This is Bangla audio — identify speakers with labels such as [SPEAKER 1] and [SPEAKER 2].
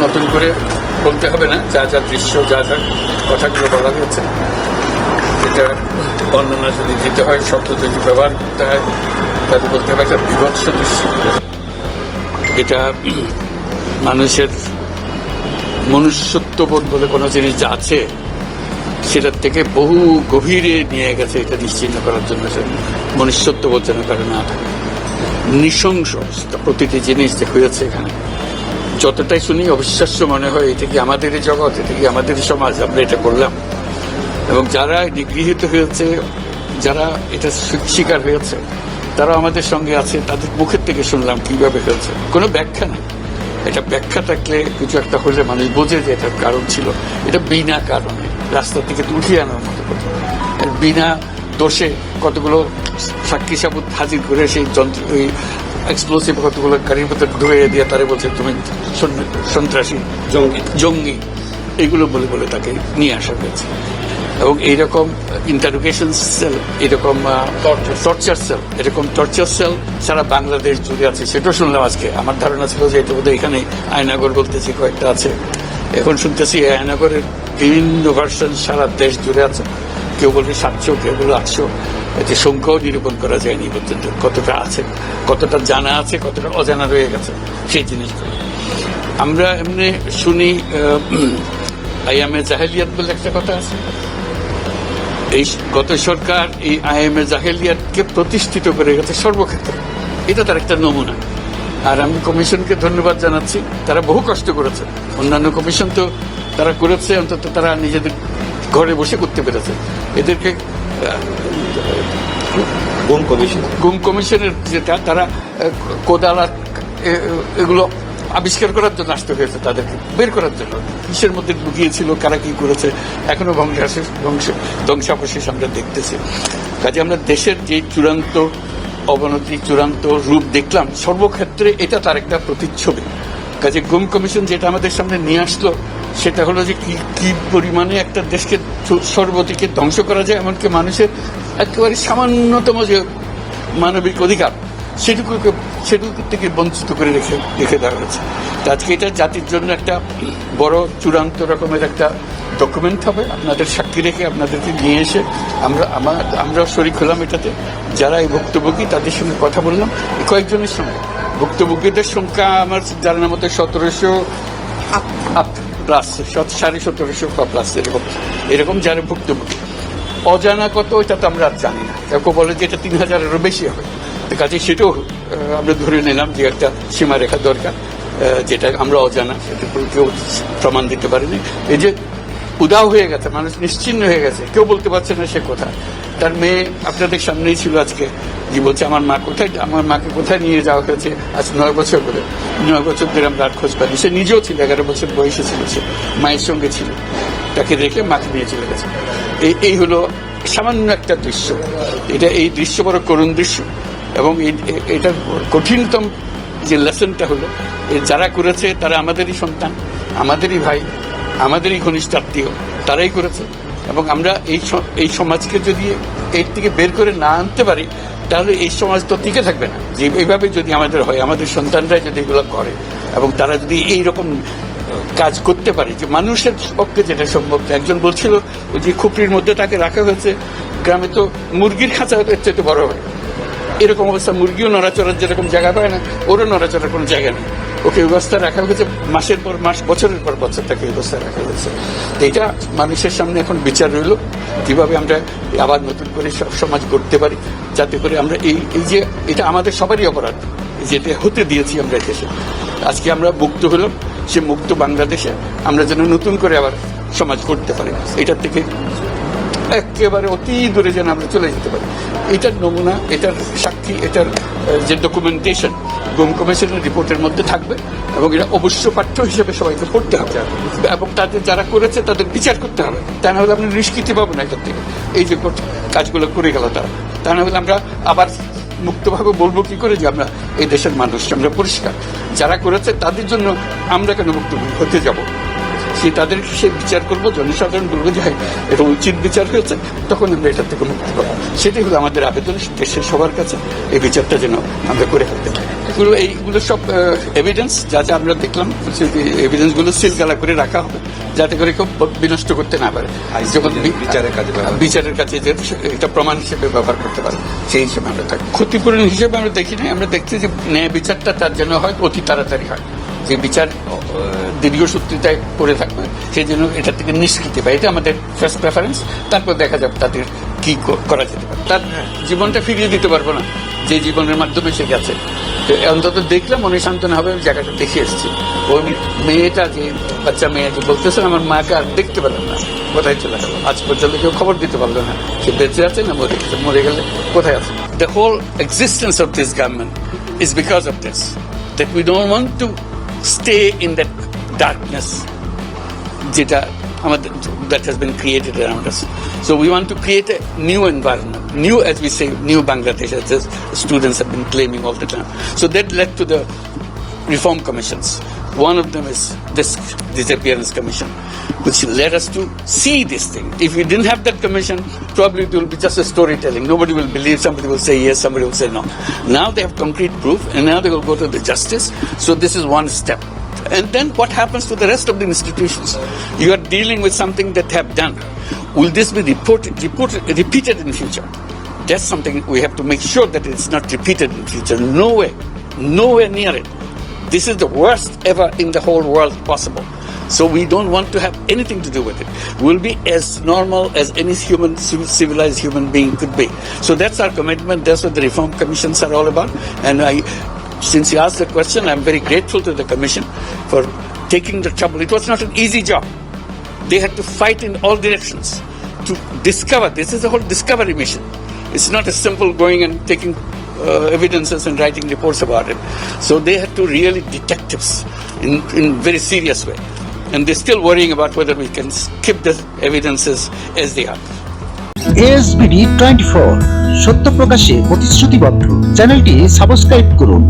[SPEAKER 1] নতুন করে বলতে হবে না, যা যা দৃশ্য, যা যা কথাগুলো বলা হয়েছে, এটা বর্ণনা যদি দিতে হয়, শব্দ যদি ব্যবহার করতে হয়, তাহলে বলতে হবে একটা বিভৎস দৃশ্য। এটা মানুষের মনুষ্যত্ববোধ বলে কোনো জিনিস যা আছে সেটার থেকে বহু গভীরে নিয়ে গেছে, এটা নিশ্চিন্ন করার জন্য মনুষ্যত্ববোধ যেন কারো না থাকে। নৃশংস প্রতিটি জিনিস যে হয়েছে এখানে, যতটাই শুনি অবিশ্বাস্য মনে হয়। এটা কি আমাদেরই জগৎ, এটা কি আমাদেরই সমাজ, আমরা এটা করলাম? এবং যারা নিগৃহীত হয়েছে, যারা এটা শিকার হয়েছে, তারা আমাদের সঙ্গে আছে, তাদের মুখের থেকে শুনলাম কিভাবে হয়েছে। কোনো ব্যাখ্যা নেই। এটা ব্যাখ্যা থাকলে কিছু একটা হলে মানুষ বোঝে যে এটার কারণ ছিল। এটা বিনা কারণে রাস্তা থেকে উঠিয়ে আনার মতো কথা, বিনা দোষে কতগুলো সাক্ষী সাবুত হাজির করে সেই যন্ত্র, ওই এক্সপ্লোসিভ কতগুলো গাড়ির ভিতরে ঢুকিয়ে দিয়ে তারা বলছে তুমি সন্ত্রাসী, জঙ্গি, এগুলো বলে বলে তাকে নিয়ে আসা হয়েছে। এবং এইরকম ইন্টারোগেশন সেল, এরকম টর্চার সেল, এরকম টর্চার সেল সারা বাংলাদেশ জুড়ে আছে, সেটাও শুনলাম আজকে। আমার ধারণা ছিল যে এটা বোধহয় এখানে আয়নাগর বলতেছি কয়েকটা আছে, এখন শুনতেছি আয়নাগরের বিভিন্ন ভার্সন সারা দেশ জুড়ে আছে। কেউ বলবে 700, কেউ বলবে 800। এতে সংখ্যাও নিরূপণ করা যায়নি পর্যন্ত, কতটা আছে, কতটা জানা আছে, কতটা অজানা রয়ে গেছে সেই জিনিসগুলো। আমরা এমনি শুনি আইএমএ জাহেলিয়াত বলে একটা কথা আছে। এই গত সরকার এই আইএমএ জাহেলিয়াতকে প্রতিষ্ঠিত করে গেছে সর্বক্ষেত্রে, এটা তার একটা নমুনা। আর আমি কমিশনকে ধন্যবাদ জানাচ্ছি, তারা বহু কষ্ট করেছে। অন্যান্য কমিশন তো তারা করেছে, অন্তত তারা নিজেদের ঘরে বসে করতে পেরেছে। এদেরকে গুম কমিশনের যেটা, তারা কোদালা এগুলো আবিষ্কার করার জন্য আসতে হয়েছে, তাদেরকে বের করার জন্য কিসের মধ্যে লুকিয়েছিল, কারা কি করেছে, এখনো ধ্বংসাবশেষ আমরা দেখতেছি। কাজে আমরা দেশের যে চূড়ান্ত অবনতি, চূড়ান্ত রূপ দেখলাম সর্বক্ষেত্রে, এটা তার একটা প্রতিচ্ছবি। কাজে গুম কমিশন যেটা আমাদের সামনে নিয়ে আসলো, সেটা হলো যে কি পরিমাণে একটা দেশকে সর্বদিকে ধ্বংস করা যায়, এমনকি মানুষের একেবারে সামান্যতম যে মানবিক অধিকার সেটুকু থেকে বঞ্চিত করে রেখে দেওয়া হয়েছে। আজকে এটা জাতির জন্য একটা বড় চূড়ান্ত রকমের একটা ডকুমেন্ট হবে। আপনাদের সাক্ষী রেখে, আপনাদেরকে নিয়ে এসে আমরা শরিক হলাম এটাতে। যারা এই ভুক্তভোগী তাদের সঙ্গে কথা বললাম, কয়েকজনের সঙ্গে। ভুক্তভোগীদের সংখ্যা আমার জানার মতো 1700 প্লাস, 1750 প্লাস এরকম যারা ভুক্তভোগী। অজানা কত এটা তো আমরা জানি না। কেউ বলে যে এটা 3000-এরও বেশি হবে। কাজে সেটাও আমরা ধরে নিলাম যে একটা সীমারেখা দরকার, যেটা আমরা অজানা, সেটা কেউ প্রমাণ দিতে পারেনি। এই যে উদাও হয়ে গেছে, মানুষ নিশ্চিহ্ন হয়ে গেছে, কেউ বলতে পারছে না সে কোথায়। তার মেয়ে আপনাদের সামনেই ছিল আজকে, যে বলছে আমার মাকে কোথায় নিয়ে যাওয়া হয়েছে। আজ 9 বছর করে, 9 বছর ধরে আমরা আর খোঁজ পাইনি। সে নিজেও ছিল, 11 বছর বয়সে ছিল, সে মায়ের সঙ্গে ছিল, তাকে রেখে মাকে নিয়ে চলে গেছে। এই হলো সামান্য একটা দৃশ্য। এই দৃশ্য বড় করুণ দৃশ্য। এবং এটার কঠিনতম যে লেসনটা হলো, যারা করেছে তারা আমাদেরই সন্তান, আমাদেরই ভাই, আমাদেরই ঘনিষ্ঠ আত্মীয়, তারাই করেছে। এবং আমরা এই সমাজকে যদি এর থেকে বের করে না আনতে পারি, তাহলে এই সমাজ তো টিকে থাকবে না। যে এইভাবে যদি আমাদের হয়, আমাদের সন্তানরাই যদি এগুলো করে, এবং তারা যদি এইরকম কাজ করতে পারে, যে মানুষের পক্ষে যেটা সম্ভব। একজন বলছিল যে খুপড়ির মধ্যে তাকে রাখা হয়েছে, গ্রামে তো মুরগির খাঁচা এর চাইতে বড় হয়। এরকম অবস্থা, মুরগিও নড়াচড়ার যেরকম জায়গা পায় না, ওরও নড়াচড়ার কোনো জায়গা নেই। ওকে ব্যবস্থা রাখা হয়েছে, মাসের পর মাস, বছরের পর বছর তাকে ব্যবস্থা রাখা হয়েছে। এটা মানুষের সামনে এখন বিচার রইল, কিভাবে আমরা আবার নতুন করে সমাজ করতে পারি, যাতে করে আমরা এই যে এটা আমাদের সবারই অপরাধ, যেটা হতে দিয়েছি আমরা দেশে। আজকে আমরা মুক্ত হলাম, সে মুক্ত বাংলাদেশে আমরা যেন নতুন করে আবার সমাজ করতে পারি। এটার থেকে একেবারে অতি দূরে যেন আমরা চলে যেতে পারি। এটার নমুনা, এটার সাক্ষী, এটার যে ডকুমেন্টেশন গুম কমিশনের রিপোর্টের মধ্যে থাকবে, এবং এটা অবশ্য পাঠ্য হিসেবে সবাইকে পড়তে হবে, এবং তাদের যারা করেছে তাদের বিচার করতে হবে। তা না হলে আমরা নিষ্কৃতি পাবো না এটার থেকে। এই যে কাজগুলো করে গেল তারা, তা না হলে আমরা আবার মুক্তভাবে বলবো কি করে যে আমরা এই দেশের মানুষ, আমরা পরিষ্কার। যারা করেছে তাদের জন্য আমরা কেন মুক্ত হতে যাব? তাদেরকে সে বিচার করবো, জনসাধারণ বলবো যে হ্যাঁ এটা উচিত বিচার হয়েছে, তখন আমরা এটা থেকে মুক্তি পাবো। সেটাই হলো আমাদের আবেদন দেশের সবার কাছে, এই বিচারটা যেন আমরা করে ফেলতে পারি। এইগুলো সব এভিডেন্স যা যা আমরা দেখলাম, এভিডেন্সগুলো সিলগালা করে রাখা হবে যাতে করে কেউ বিনষ্ট করতে না পারে, যখন বিচারের কাছে যে এটা প্রমাণ হিসেবে ব্যবহার করতে পারে সেই হিসেবে আমরা থাকি। ক্ষতিপূরণ হিসেবে আমরা দেখি না, আমরা দেখছি যে ন্যায় বিচারটা তার জন্য হয় অতি তাড়াতাড়ি হয়, যে বিচার দীর্ঘসূত্রিতায় পড়ে থাকবে সেই জন্য এটা থেকে নিষ্কৃতি পায়, এটা আমাদের ফার্স্ট প্রেফারেন্স। তারপর দেখা যাবে তাদের কি করা যেতে পারে। তার জীবনটা ফিরিয়ে দিতে পারবো না যে জীবনের মাধ্যমে সে গেছে, অন্তত দেখলে মনে সান্ত্বনা হবে, জায়গাটা দেখে এসেছি। ওই মেয়েটা যে বাচ্চা মেয়ে যে বলতেছে আমার মাকে আর দেখতে পেলাম না, কোথায় চলে গেল, আজ পর্যন্ত কেউ খবর দিতে পারলো না সে বেঁচে আছে না মরে গেছে, মরে গেলে কোথায় আছে। The whole existence of this government is because of this, that we don't want to stay in that darkness that has been created around us. So we want to create a new environment, new, as we say, new Bangladesh, as the students have been claiming all the time. So that led to the reform commissions. One of them is this disappearance commission, which led us to see this thing. If we didn't have that commission, probably it will be just a storytelling. Nobody will believe, somebody will say yes, somebody will say no. Now they have concrete proof, and now they will go to the justice. So this is one step. And then what happens to the rest of the institutions? You are dealing with something that have done. Will this be repeated in future? That's something we have to make sure that it's not repeated in future. No way, nowhere near it. This is the worst ever in the whole world possible. So we don't want to have anything to do with it. We'll be as normal as any civilized human being could be. So that's our commitment. That's what the reform commissions are all about. And since you asked the question, I'm very grateful to the commission for taking the trouble. It was not an easy job. They had to fight in all directions to discover. This is a whole discovery mission. It's not a simple going and taking evidences and writing reports about it. So they had to really detectives in very serious way. And they're still worrying about whether we can keep the evidences as they are.
[SPEAKER 2] ASBD 24 সত্য প্রকাশে প্রতিশ্রুতিবদ্ধ। চ্যানেলটি সাবস্ক্রাইব করুন।